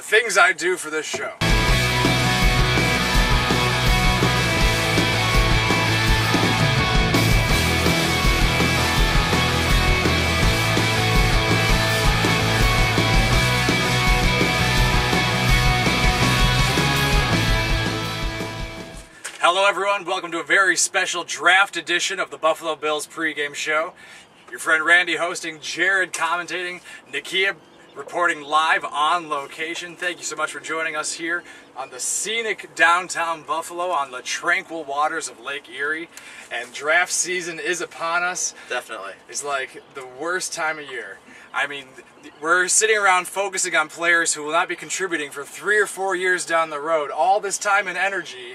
the things I do for this show. Hello everyone, welcome to a very special draft edition of the Buffalo Bills pregame show. Your friend Randy hosting, Jared commentating, Nakia reporting live on location. Thank you so much for joining us here on the scenic downtown Buffalo on the tranquil waters of Lake Erie. And draft season is upon us. Definitely. It's like the worst time of year. I mean, we're sitting around focusing on players who will not be contributing for 3 or 4 years down the road. All this time and energy.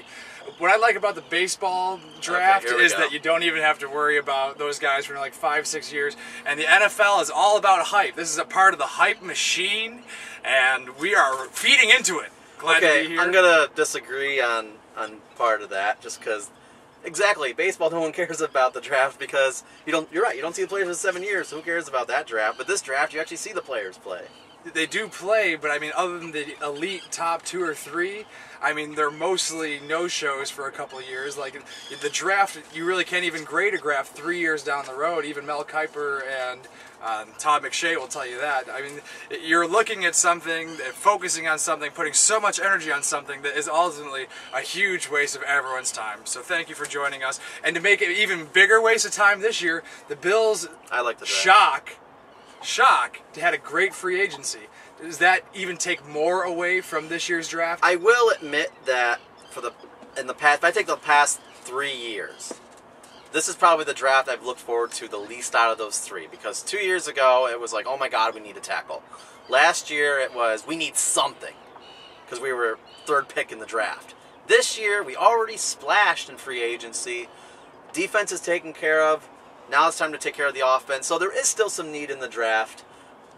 What I like about the baseball draft is that you don't even have to worry about those guys for like 5-6 years. And the NFL is all about hype. This is a part of the hype machine, and we are feeding into it. Glad to be here. I'm going to disagree on part of that, just because, exactly, baseball, no one cares about the draft because, you're right, you don't see the players for 7 years, so who cares about that draft? But this draft, you actually see the players play. They do play, but I mean, other than the elite top 2 or 3, I mean, they're mostly no-shows for a couple of years. Like, the draft, you really can't even grade a draft 3 years down the road. Even Mel Kiper and Todd McShay will tell you that. I mean, you're looking at something, focusing on something, putting so much energy on something that is ultimately a huge waste of everyone's time. So thank you for joining us. And to make it an even bigger waste of time this year, the Bills, I like the draft. Shock, had a great free agency. Does that even take more away from this year's draft? I will admit that if I take the past 3 years, this is probably the draft I've looked forward to the least out of those 3. Because 2 years ago, it was like, oh my God, we need a tackle. Last year, it was, we need something. Because we were 3rd pick in the draft. This year, we already splashed in free agency. Defense is taken care of. Now it's time to take care of the offense. So there is still some need in the draft.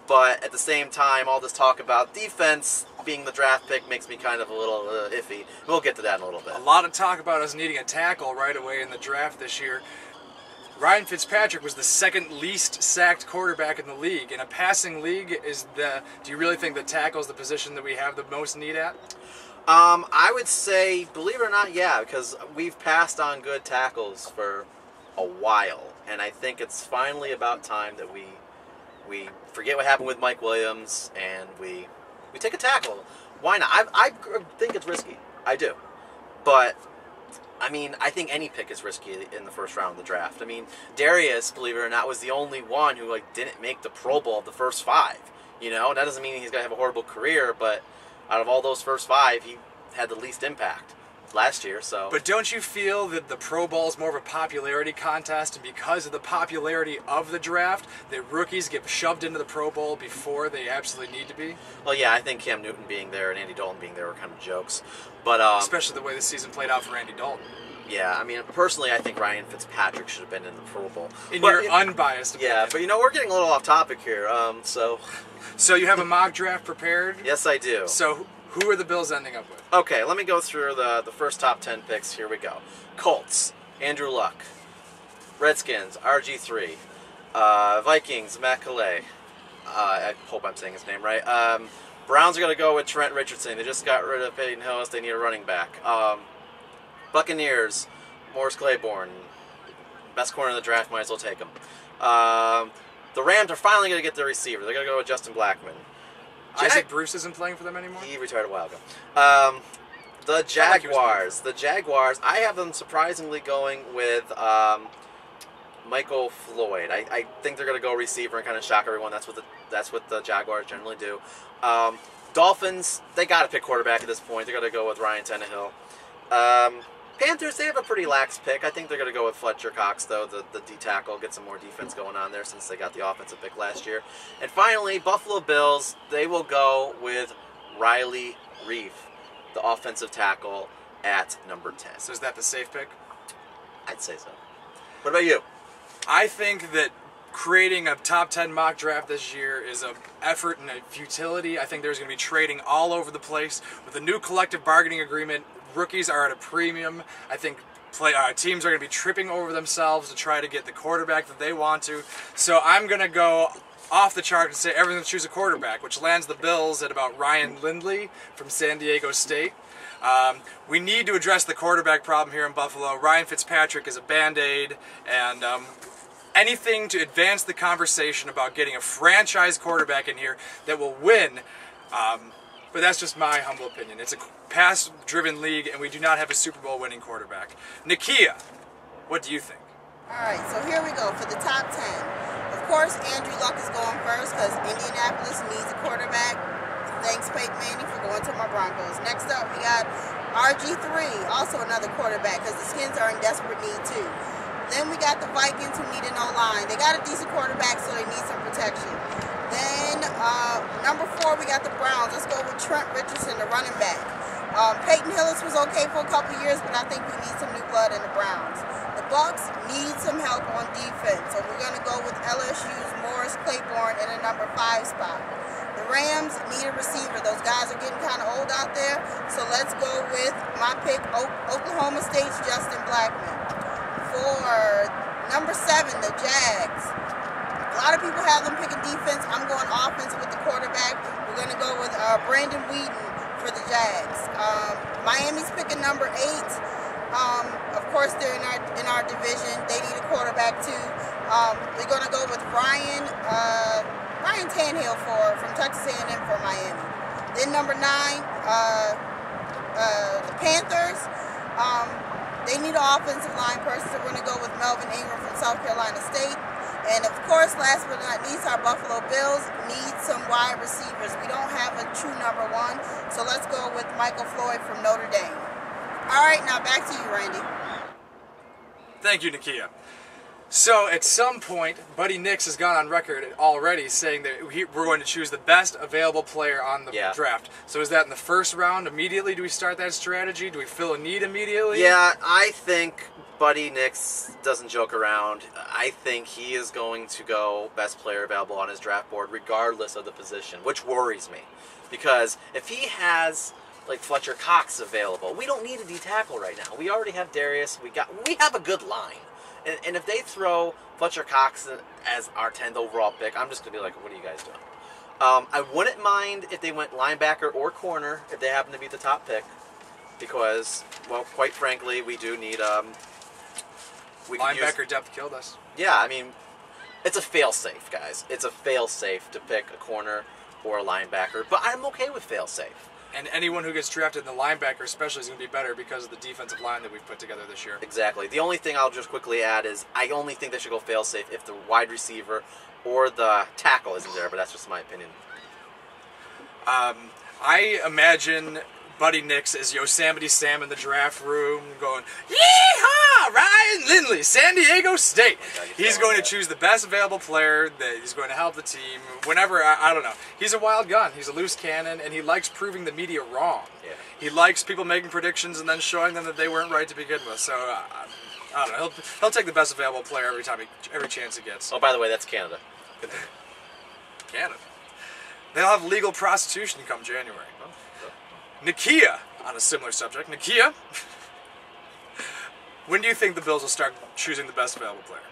But at the same time, all this talk about defense being the draft pick makes me kind of a little iffy. We'll get to that in a little bit. A lot of talk about us needing a tackle right away in the draft this year. Ryan Fitzpatrick was the 2nd least sacked quarterback in the league. In a passing league, do you really think that tackle is the position that we have the most need at? I would say, believe it or not, yeah, because we've passed on good tackles for a while. And I think it's finally about time that we forget what happened with Mike Williams and we take a tackle. Why not? I think it's risky. I do. But, I mean, I think any pick is risky in the first round of the draft. I mean, Darius, believe it or not, was the only one who didn't make the Pro Bowl of the first 5. You know, that doesn't mean he's going to have a horrible career, but out of all those first 5, he had the least impact last year. So, but don't you feel that the Pro Bowl is more of a popularity contest, and because of the popularity of the draft, that rookies get shoved into the Pro Bowl before they absolutely need to be? Well, yeah, I think Cam Newton being there and Andy Dalton being there were kind of jokes, but especially the way the season played out for Andy Dalton. Yeah, I mean, personally, I think Ryan Fitzpatrick should have been in the Pro Bowl. In your unbiased opinion. Yeah, but we're getting a little off topic here. So you have a mock draft prepared? Yes, I do. So who are the Bills ending up with? Okay, let me go through the first top 10 picks. Here we go. Colts, Andrew Luck. Redskins, RG3. Vikings, Matt Calais. I hope I'm saying his name right. Browns are going to go with Trent Richardson. They just got rid of Peyton Hillis. They need a running back. Buccaneers, Morris Claiborne. Best corner in the draft, might as well take him. The Rams are finally going to get their receiver. They're going to go with Justin Blackmon. Isaac Bruce isn't playing for them anymore? He retired a while ago. The Jaguars, I have them surprisingly going with Michael Floyd. I think they're going to go receiver and kind of shock everyone. That's what the Jaguars generally do. Dolphins, they got to pick quarterback at this point. They're going to go with Ryan Tannehill. Panthers, they have a pretty lax pick. I think they're going to go with Fletcher Cox, though, the D-tackle, get some more defense going on there since they got the offensive pick last year. And finally, Buffalo Bills, they will go with Riley Reiff, the offensive tackle, at number 10. So is that the safe pick? I'd say so. What about you? I think that creating a top 10 mock draft this year is an effort and a futility. I think there's going to be trading all over the place. With the new collective bargaining agreement, rookies are at a premium. I think teams are going to be tripping over themselves to try to get the quarterback that they want to. So I'm going to go off the chart and say everyone's going to choose a quarterback, which lands the Bills at about Ryan Lindley from San Diego State. We need to address the quarterback problem here in Buffalo. Ryan Fitzpatrick is a Band-Aid, and anything to advance the conversation about getting a franchise quarterback in here that will win. But that's just my humble opinion. It's a pass-driven league, and we do not have a Super Bowl winning quarterback. Nakia, what do you think? Alright, so here we go for the top 10. Of course, Andrew Luck is going first because Indianapolis needs a quarterback. Thanks, Peyton Manning, for going to my Broncos. Next up, we got RG3, also another quarterback because the Skins are in desperate need too. Then we got the Vikings who need an O-line. They got a decent quarterback, so they need some protection. Then, number 4, we got the Browns. Let's go with Trent Richardson, the running back. Peyton Hillis was okay for a couple years, but I think we need some new blood in the Browns. The Bucks need some help on defense, so we're going to go with LSU's Morris Claiborne in a number 5 spot. The Rams need a receiver. Those guys are getting kind of old out there, so let's go with my pick, Oklahoma State's Justin Blackman. For number 7, the Jags. A lot of people have them picking defense. I'm going offense with the quarterback. We're going to go with Brandon Weeden for the Jags. Miami's picking number 8. Of course, they're in our division. They need a quarterback too. We're going to go with Ryan Tannehill from Texas A&M for Miami. Then number 9, the Panthers. They need an offensive line person, so we're going to go with Melvin Ingram from South Carolina State. And of course, last but not least, our Buffalo Bills need some wide receivers. We don't have a true number 1, so let's go with Michael Floyd from Notre Dame. All right, now back to you, Randy. Thank you, Nakia. So at some point, Buddy Nix has gone on record already saying that we're going to choose the best available player on the draft. So is that in the first round immediately? Do we start that strategy? Do we fill a need immediately? Yeah, I think Buddy Nix doesn't joke around. I think he is going to go best player available on his draft board regardless of the position, which worries me. Because if he has like Fletcher Cox available, we don't need a D tackle right now. We already have Darius. We have a good line. And if they throw Fletcher Cox as our 10th overall pick, I'm just going to be like, what are you guys doing? I wouldn't mind if they went linebacker or corner if they happen to be the top pick. Because, well, quite frankly, we do need... linebacker depth killed us. Yeah, I mean, it's a fail-safe, guys. It's a fail-safe to pick a corner or a linebacker. But I'm okay with fail-safe. And anyone who gets drafted in the linebacker especially is going to be better because of the defensive line that we've put together this year. Exactly. The only thing I'll just quickly add is I only think they should go fail-safe if the wide receiver or the tackle isn't there, but that's just my opinion. I imagine Buddy Nix as Yosemite Sam in the draft room going, "Yeehaw! Ryan Lindley, San Diego State." He's going to choose the best available player that he's going to help the team. Whenever, I don't know. He's a wild gun. He's a loose cannon, and he likes proving the media wrong. Yeah. He likes people making predictions and then showing them that they weren't right to begin with. So, I don't know. He'll take the best available player every chance he gets. Oh, by the way, that's Canada. Canada. They'll have legal prostitution come January. Nakia, on a similar subject. Nakia, when do you think the Bills will start choosing the best available player?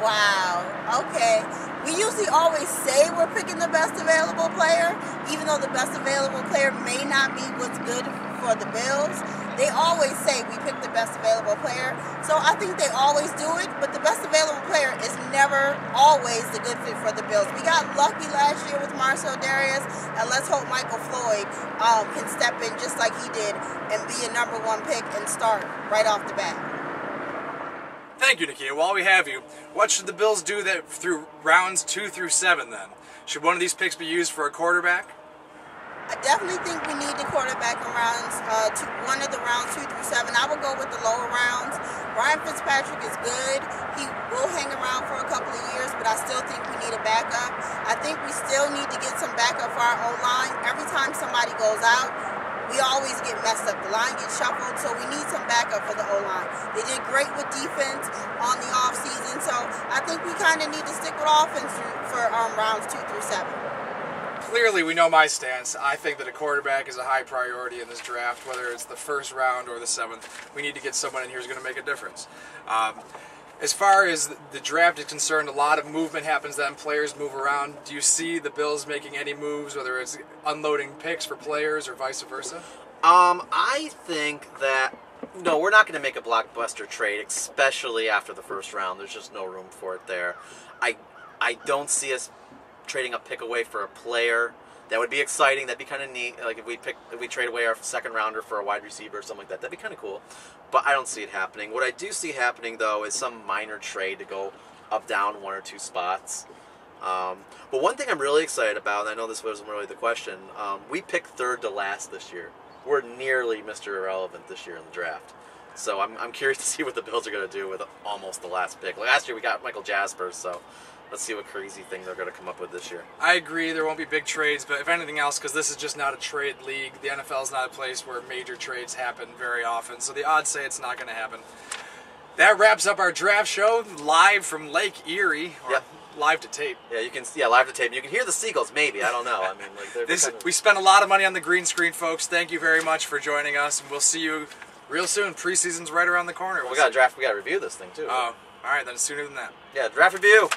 Wow, okay. We usually always say we're picking the best available player, even though the best available player may not be what's good for the Bills. They always say we pick the best available player, so I think they always do it, but the best available player is never always the good fit for the Bills. We got lucky last year with Marcel Darius, and let's hope Michael Floyd can step in just like he did and be a number 1 pick and start right off the bat. Thank you, Nakia. While we have you, what should the Bills do that through rounds 2 through 7 then? Should one of these picks be used for a quarterback? I definitely think we need the quarterback in one of the rounds 2 through 7. I would go with the lower rounds. Ryan Fitzpatrick is good. He will hang around for a couple of years, but I still think we need a backup. I think we still need to get some backup for our O-line. Every time somebody goes out, we always get messed up. The line gets shuffled, so we need some backup for the O-line. They did great with defense on the offseason, so I think we kind of need to stick with offense for rounds 2 through 7. Clearly, we know my stance. I think that a quarterback is a high priority in this draft, whether it's the first round or the 7th. We need to get someone in here who's going to make a difference. As far as the draft is concerned, a lot of movement happens then. Players move around. Do you see the Bills making any moves, whether it's unloading picks for players or vice versa? I think that no, we're not going to make a blockbuster trade, especially after the first round. There's just no room for it there. I don't see us trading a pick away for a player. That would be exciting. That'd be kind of neat. Like if we trade away our second rounder for a wide receiver or something like that. That'd be kind of cool. But I don't see it happening. What I do see happening though is some minor trade to go up, down 1 or 2 spots. But one thing I'm really excited about, and I know this wasn't really the question, we picked third to last this year. We're nearly Mr. Irrelevant this year in the draft. So I'm curious to see what the Bills are going to do with almost the last pick. Last year we got Michael Jaspers, so let's see what crazy thing they're going to come up with this year. I agree, there won't be big trades, but if anything else, because this is just not a trade league, the NFL is not a place where major trades happen very often, so the odds say it's not going to happen. That wraps up our draft show, live from Lake Erie, or Yep. live to tape. Yeah, you can live to tape. You can hear the seagulls, maybe. I don't know. I mean, like We spent a lot of money on the green screen, folks. Thank you very much for joining us, and we'll see you real soon. Preseason's right around the corner. we got to review this thing too. Oh, all right, then sooner than that. Yeah, draft review.